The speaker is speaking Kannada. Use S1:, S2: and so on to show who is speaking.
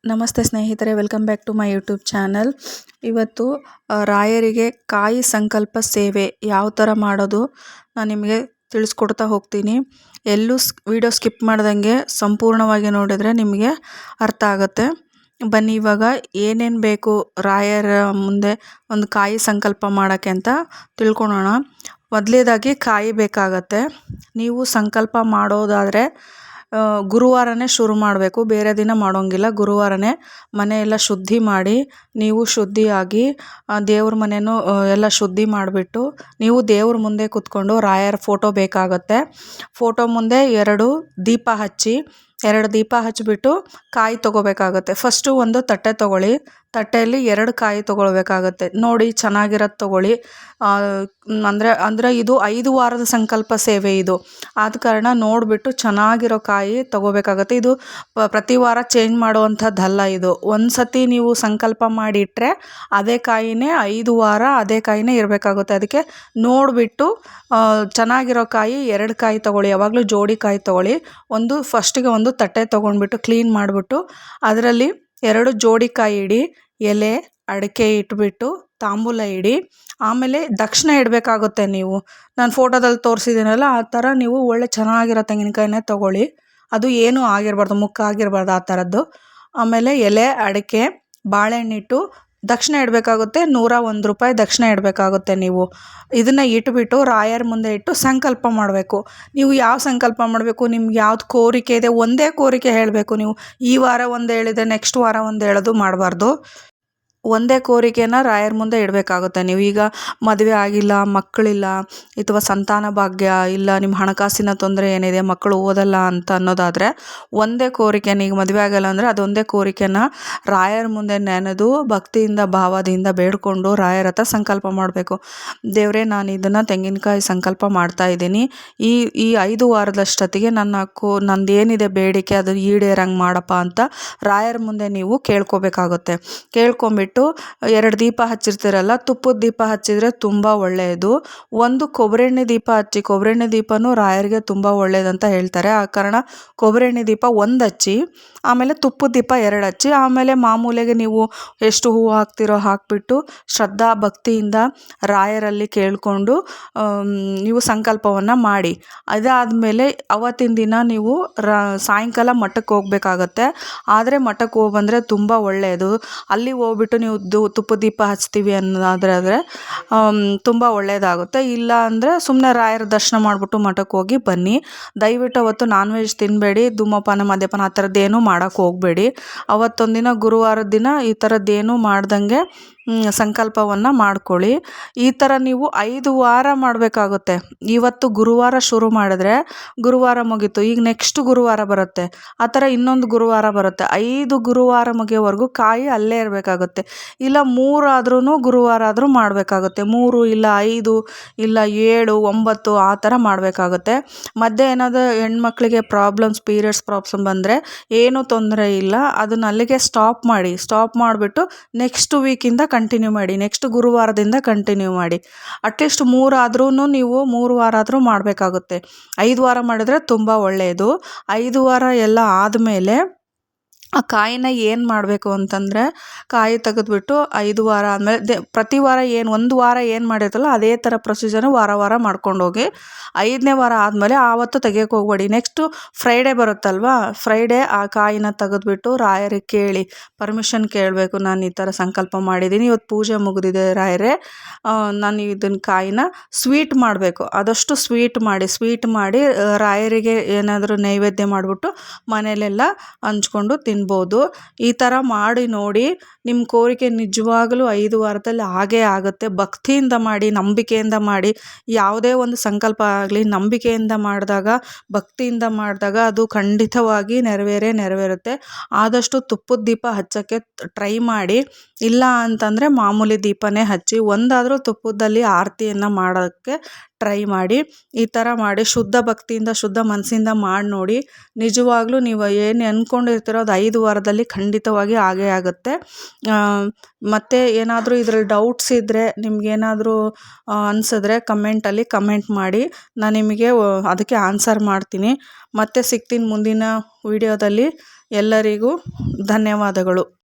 S1: ನಮಸ್ತೆ ಸ್ನೇಹಿತರೆ, welcome back to my YouTube channel. ಇವತ್ತು ರಾಯರಿಗೆ ಕಾಯಿ ಸಂಕಲ್ಪ ಸೇವೆ ಯಾವ ಥರ ಮಾಡೋದು ನಾನು ನಿಮಗೆ ತಿಳಿಸ್ಕೊಡ್ತಾ ಹೋಗ್ತೀನಿ. ಎಲ್ಲೂ ವಿಡಿಯೋ ಸ್ಕಿಪ್ ಮಾಡ್ದಂಗೆ ಸಂಪೂರ್ಣವಾಗಿ ನೋಡಿದರೆ ನಿಮಗೆ ಅರ್ಥ ಆಗುತ್ತೆ. ಬನ್ನಿ, ಇವಾಗ ಏನೇನು ಬೇಕು ರಾಯರ ಮುಂದೆ ಒಂದು ಕಾಯಿ ಸಂಕಲ್ಪ ಮಾಡೋಕ್ಕೆ ಅಂತ ತಿಳ್ಕೊಳೋಣ. ಮೊದಲೇದಾಗಿ ಕಾಯಿ ಬೇಕಾಗತ್ತೆ. ನೀವು ಸಂಕಲ್ಪ ಮಾಡೋದಾದರೆ ಗುರುವಾರನೇ ಶುರು ಮಾಡಬೇಕು, ಬೇರೆ ದಿನ ಮಾಡೋಂಗಿಲ್ಲ. ಗುರುವಾರನೇ ಮನೆಯೆಲ್ಲ ಶುದ್ಧಿ ಮಾಡಿ, ನೀವು ಶುದ್ಧಿಯಾಗಿ ದೇವ್ರ ಮನೆಯೂ ಎಲ್ಲ ಶುದ್ಧಿ ಮಾಡಿಬಿಟ್ಟು ನೀವು ದೇವ್ರ ಮುಂದೆ ಕೂತ್ಕೊಂಡು ರಾಯರ ಫೋಟೋ ಬೇಕಾಗುತ್ತೆ. ಫೋಟೋ ಮುಂದೆ 2 ದೀಪ ಹಚ್ಚಿಬಿಟ್ಟು ಕಾಯಿ ತೊಗೋಬೇಕಾಗತ್ತೆ. ಫಸ್ಟು ಒಂದು ತಟ್ಟೆ ತೊಗೊಳ್ಳಿ. ತಟ್ಟೆಯಲ್ಲಿ 2 ಕಾಯಿ ತೊಗೊಳ್ಬೇಕಾಗತ್ತೆ. ನೋಡಿ, ಚೆನ್ನಾಗಿರೋದು ತೊಗೊಳ್ಳಿ. ಅಂದರೆ ಇದು 5 ವಾರದ ಸಂಕಲ್ಪ ಸೇವೆ ಇದು. ಆದ ಕಾರಣ ನೋಡಿಬಿಟ್ಟು ಚೆನ್ನಾಗಿರೋ ಕಾಯಿ ತೊಗೋಬೇಕಾಗತ್ತೆ. ಇದು ಪ್ರತಿ ವಾರ ಚೇಂಜ್ ಮಾಡುವಂಥದ್ದಲ್ಲ. ಇದು ಒಂದು ಸತಿ ನೀವು ಸಂಕಲ್ಪ ಮಾಡಿಟ್ರೆ ಅದೇ ಕಾಯಿನೇ 5 ವಾರ ಅದೇ ಕಾಯಿನೇ ಇರಬೇಕಾಗುತ್ತೆ. ಅದಕ್ಕೆ ನೋಡಿಬಿಟ್ಟು ಚೆನ್ನಾಗಿರೋ ಕಾಯಿ 2 ಕಾಯಿ ತೊಗೊಳ್ಳಿ. ಯಾವಾಗಲೂ ಜೋಡಿ ಕಾಯಿ ತೊಗೊಳ್ಳಿ. ಫಸ್ಟಿಗೆ ಒಂದು ತಟ್ಟೆ ತೊಗೊಂಡ್ಬಿಟ್ಟು ಕ್ಲೀನ್ ಮಾಡಿಬಿಟ್ಟು ಅದರಲ್ಲಿ 2 ಜೋಡಿ ಕಾಯಿ ಇಡಿ. ಎಲೆ ಅಡಿಕೆ ಇಟ್ಬಿಟ್ಟು ತಾಂಬೂಲ ಇಡಿ. ಆಮೇಲೆ ದಕ್ಷಿಣ ಇಡಬೇಕಾಗುತ್ತೆ. ನೀವು ನಾನು ಫೋಟೋದಲ್ಲಿ ತೋರಿಸಿದ್ದೀನಲ್ಲ ಆ ಥರ ನೀವು ಒಳ್ಳೆ ಚೆನ್ನಾಗಿರೋ ತೆಂಗಿನಕಾಯಿನೇ ತೊಗೊಳ್ಳಿ. ಅದು ಏನೂ ಆಗಿರಬಾರ್ದು, ಮುಕ್ಕಾಗಿರಬಾರ್ದು, ಆ ಥರದ್ದು. ಆಮೇಲೆ ಎಲೆ ಅಡಿಕೆ ಬಾಳೆಹಣ್ಣಿಟ್ಟು ದಕ್ಷಿಣ ಇಡಬೇಕಾಗುತ್ತೆ. 101 ರೂಪಾಯಿ ದಕ್ಷಿಣ ಇಡಬೇಕಾಗುತ್ತೆ. ನೀವು ಇದನ್ನು ಇಟ್ಬಿಟ್ಟು ರಾಯರ ಮುಂದೆ ಇಟ್ಟು ಸಂಕಲ್ಪ ಮಾಡಬೇಕು. ನೀವು ಯಾವ ಸಂಕಲ್ಪ ಮಾಡಬೇಕು, ನಿಮ್ಗೆ ಯಾವ್ದು ಕೋರಿಕೆ ಇದೆ ಒಂದೇ ಕೋರಿಕೆ ಹೇಳಬೇಕು. ನೀವು ಈ ವಾರ ಒಂದು ಹೇಳಿದೆ ನೆಕ್ಸ್ಟ್ ವಾರ ಒಂದು ಹೇಳೋದು ಮಾಡಬಾರ್ದು. ಒಂದೇ ಕೋರಿಕೆನ ರಾಯರ ಮುಂದೆ ಇಡಬೇಕಾಗುತ್ತೆ. ನೀವು ಈಗ ಮದುವೆ ಆಗಿಲ್ಲ, ಮಕ್ಕಳಿಲ್ಲ, ಅಥವಾ ಸಂತಾನ ಭಾಗ್ಯ ಇಲ್ಲ, ನಿಮ್ಮ ಹಣಕಾಸಿನ ತೊಂದರೆ ಏನಿದೆ, ಮಕ್ಕಳು ಓದಲ್ಲ ಅಂತ ಅನ್ನೋದಾದರೆ ಒಂದೇ ಕೋರಿಕೆನ, ಈಗ ಮದುವೆ ಆಗಲ್ಲ ಅಂದರೆ ಅದೊಂದೇ ಕೋರಿಕೆನ ರಾಯರ ಮುಂದೆ ನೆನೆದು ಭಕ್ತಿಯಿಂದ ಭಾವದಿಂದ ಬೇಡಿಕೊಂಡು ರಾಯರ ಹತ್ರ ಸಂಕಲ್ಪ ಮಾಡಬೇಕು. ದೇವರೇ, ನಾನು ಇದನ್ನು ತೆಂಗಿನಕಾಯಿ ಸಂಕಲ್ಪ ಮಾಡ್ತಾ ಇದ್ದೀನಿ. ಈ 5 ವಾರದಷ್ಟೊತ್ತಿಗೆ ನಂದೇನಿದೆ ಬೇಡಿಕೆ ಅದು ಈಡೇರಂಗೆ ಮಾಡಪ್ಪ ಅಂತ ರಾಯರ ಮುಂದೆ ನೀವು ಕೇಳ್ಕೊಬೇಕಾಗುತ್ತೆ. ಕೇಳ್ಕೊಂಬಿಟ್ಟು 2 ದೀಪ ಹಚ್ಚಿರ್ತೀರಲ್ಲ, ತುಪ್ಪದ ದೀಪ ಹಚ್ಚಿದರೆ ತುಂಬ ಒಳ್ಳೆಯದು. ಒಂದು ಕೊಬ್ಬರಿ ಎಣ್ಣೆ ದೀಪ ಹಚ್ಚಿ. ಕೊಬ್ಬರಿ ಎಣ್ಣೆ ದೀಪನೂ ರಾಯರಿಗೆ ತುಂಬ ಒಳ್ಳೆಯದಂತ ಹೇಳ್ತಾರೆ. ಆ ಕಾರಣ ಕೊಬ್ಬರಿ ಎಣ್ಣೆ ದೀಪ 1 ಹಚ್ಚಿ, ಆಮೇಲೆ ತುಪ್ಪದ ದೀಪ 2 ಹಚ್ಚಿ, ಆಮೇಲೆ ಮಾಮೂಲಿಗೆ ನೀವು ಎಷ್ಟು ಹೂವು ಹಾಕ್ತಿರೋ ಹಾಕಿಬಿಟ್ಟು ಶ್ರದ್ಧಾ ಭಕ್ತಿಯಿಂದ ರಾಯರಲ್ಲಿ ಕೇಳಿಕೊಂಡು ನೀವು ಸಂಕಲ್ಪವನ್ನು ಮಾಡಿ. ಅದಾದಮೇಲೆ ಅವತ್ತಿನ ದಿನ ನೀವು ಸಾಯಂಕಾಲ ಮಠಕ್ಕೆ ಹೋಗ್ಬೇಕಾಗತ್ತೆ. ಆದರೆ ಮಠಕ್ಕೆ ಹೋಗಿ ಬಂದರೆ ತುಂಬ ಒಳ್ಳೆಯದು. ಅಲ್ಲಿ ಹೋಗ್ಬಿಟ್ಟು ನೀವು ತುಪ್ಪ ದೀಪ ಹಚ್ತೀವಿ ಅನ್ನೋದಾದರೆ ತುಂಬ ಒಳ್ಳೆಯದಾಗುತ್ತೆ. ಇಲ್ಲ ಅಂದರೆ ಸುಮ್ಮನೆ ರಾಯರ ದರ್ಶನ ಮಾಡಿಬಿಟ್ಟು ಮಠಕ್ಕೆ ಹೋಗಿ ಬನ್ನಿ. ದಯವಿಟ್ಟು ಅವತ್ತು ನಾನ್ ವೆಜ್ ತಿನ್ನಬೇಡಿ. ಧೂಮಪಾನ ಮದ್ಯಪಾನ ಆ ಥರದ್ದೇನೂ ಮಾಡೋಕ್ಕೆ ಹೋಗಬೇಡಿ. ಅವತ್ತೊಂದಿನ ಗುರುವಾರದ ದಿನ ಈ ಥರದ್ದೇನೂ ಮಾಡ್ದಂಗೆ ಸಂಕಲ್ಪವನ್ನು ಮಾಡ್ಕೊಳ್ಳಿ. ಈ ಥರ ನೀವು 5 ವಾರ ಮಾಡಬೇಕಾಗುತ್ತೆ. ಇವತ್ತು ಗುರುವಾರ ಶುರು ಮಾಡಿದ್ರೆ ಗುರುವಾರ ಮುಗೀತು. ಈಗ ನೆಕ್ಸ್ಟ್ ಗುರುವಾರ ಬರುತ್ತೆ, ಆ ಥರ ಇನ್ನೊಂದು ಗುರುವಾರ ಬರುತ್ತೆ. 5 ಗುರುವಾರ ಮುಗಿಯೋವರೆಗೂ ಕಾಯಿ ಅಲ್ಲೇ ಇರಬೇಕಾಗುತ್ತೆ. ಇಲ್ಲ 3 ಆದ್ರೂ ಗುರುವಾರ ಆದರೂ ಮಾಡಬೇಕಾಗುತ್ತೆ. 3 ಇಲ್ಲ 5 ಇಲ್ಲ 7 9 ಆ ಥರ ಮಾಡಬೇಕಾಗುತ್ತೆ. ಮಧ್ಯೆ ಏನಾದರೂ ಹೆಣ್ಮಕ್ಳಿಗೆ ಪೀರಿಯಡ್ಸ್ ಪ್ರಾಬ್ಲಮ್ ಬಂದರೆ ಏನೂ ತೊಂದರೆ ಇಲ್ಲ. ಅದನ್ನ ಅಲ್ಲಿಗೆ ಸ್ಟಾಪ್ ಮಾಡಿಬಿಟ್ಟು ನೆಕ್ಸ್ಟ್ ವೀಕಿಂದ ಕಂಟಿನ್ಯೂ ಮಾಡಿ. ನೆಕ್ಸ್ಟ್ ಗುರುವಾರದಿಂದ ಕಂಟಿನ್ಯೂ ಮಾಡಿ. ಅಟ್ಲೀಸ್ಟ್ 3 ಆದ್ರೂ ನೀವು 3 ವಾರ ಆದರೂ ಮಾಡಬೇಕಾಗುತ್ತೆ. 5 ವಾರ ಮಾಡಿದ್ರೆ ತುಂಬ ಒಳ್ಳೆಯದು. 5 ವಾರ ಎಲ್ಲ ಆದಮೇಲೆ ಆ ಕಾಯಿನ ಏನು ಮಾಡಬೇಕು ಅಂತಂದರೆ, ಕಾಯಿ ತೆಗೆದ್ಬಿಟ್ಟು 5 ವಾರ ಆದಮೇಲೆ ಪ್ರತಿ ವಾರ ಒಂದು ವಾರ ಏನು ಮಾಡಿರ್ತಲ್ಲ ಅದೇ ಥರ ಪ್ರೊಸೀಜರ್ನ ವಾರ ಮಾಡ್ಕೊಂಡು ಹೋಗಿ. 5ನೇ ವಾರ ಆದಮೇಲೆ ಆವತ್ತು ತೆಗಿಯೋಕೆ ಹೋಗ್ಬೇಡಿ. ನೆಕ್ಸ್ಟು ಫ್ರೈಡೇ ಬರುತ್ತಲ್ವ, ಫ್ರೈಡೇ ಆ ಕಾಯಿನ ತೆಗೆದ್ಬಿಟ್ಟು ರಾಯರಿಗೆ ಕೇಳಿ, ಪರ್ಮಿಷನ್ ಕೇಳಬೇಕು. ನಾನು ಈ ಥರ ಸಂಕಲ್ಪ ಮಾಡಿದ್ದೀನಿ, ಇವತ್ತು ಪೂಜೆ ಮುಗಿದಿದೆ ರಾಯರೇ, ನಾನು ಇದನ್ನ ಕಾಯಿನ ಸ್ವೀಟ್ ಮಾಡಬೇಕು. ಆದಷ್ಟು ಸ್ವೀಟ್ ಮಾಡಿ ರಾಯರಿಗೆ ಏನಾದರೂ ನೈವೇದ್ಯ ಮಾಡಿಬಿಟ್ಟು ಮನೆಯಲ್ಲೆಲ್ಲ ಹಂಚ್ಕೊಂಡು ತಿನ್ಬೋದು. ಈ ಥರ ಮಾಡಿ ನೋಡಿ, ನಿಮ್ಮ ಕೋರಿಕೆ ನಿಜವಾಗಲೂ 5 ವಾರದಲ್ಲಿ ಆಗೇ ಆಗುತ್ತೆ. ಭಕ್ತಿಯಿಂದ ಮಾಡಿ, ನಂಬಿಕೆಯಿಂದ ಮಾಡಿ. ಯಾವುದೇ ಒಂದು ಸಂಕಲ್ಪ ಆಗಲಿ ನಂಬಿಕೆಯಿಂದ ಮಾಡಿದಾಗ, ಭಕ್ತಿಯಿಂದ ಮಾಡಿದಾಗ ಅದು ಖಂಡಿತವಾಗಿ ನೆರವೇರುತ್ತೆ. ಆದಷ್ಟು ತುಪ್ಪದ ದೀಪ ಹಚ್ಚೋಕ್ಕೆ ಟ್ರೈ ಮಾಡಿ. ಇಲ್ಲ ಅಂತಂದರೆ ಮಾಮೂಲಿ ದೀಪನೇ ಹಚ್ಚಿ, ಒಂದಾದರೂ ತುಪ್ಪದಲ್ಲಿ ಆರತಿಯನ್ನು ಮಾಡೋಕ್ಕೆ ಟ್ರೈ ಮಾಡಿ. ಈ ಥರ ಮಾಡಿ ಶುದ್ಧ ಭಕ್ತಿಯಿಂದ ಶುದ್ಧ ಮನಸ್ಸಿಂದ ಮಾಡಿ ನೋಡಿ. ನಿಜವಾಗ್ಲೂ ನೀವು ಏನು ಅಂದ್ಕೊಂಡಿರ್ತೀರೋ ಅದು 5 ವಾರದಲ್ಲಿ ಖಂಡಿತವಾಗಿ ಆಗೇ ಆಗುತ್ತೆ. ಮತ್ತು ಏನಾದರೂ ಇದರಲ್ಲಿ ಡೌಟ್ಸ್ ಇದ್ದರೆ, ನಿಮಗೇನಾದರೂ ಅನಿಸಿದ್ರೆ ಕಮೆಂಟಲ್ಲಿ ಕಮೆಂಟ್ ಮಾಡಿ. ನಾನು ನಿಮಗೆ ಅದಕ್ಕೆ ಆನ್ಸರ್ ಮಾಡ್ತೀನಿ. ಮತ್ತೆ ಸಿಗ್ತೀನಿ ಮುಂದಿನ ವಿಡಿಯೋದಲ್ಲಿ. ಎಲ್ಲರಿಗೂ ಧನ್ಯವಾದಗಳು.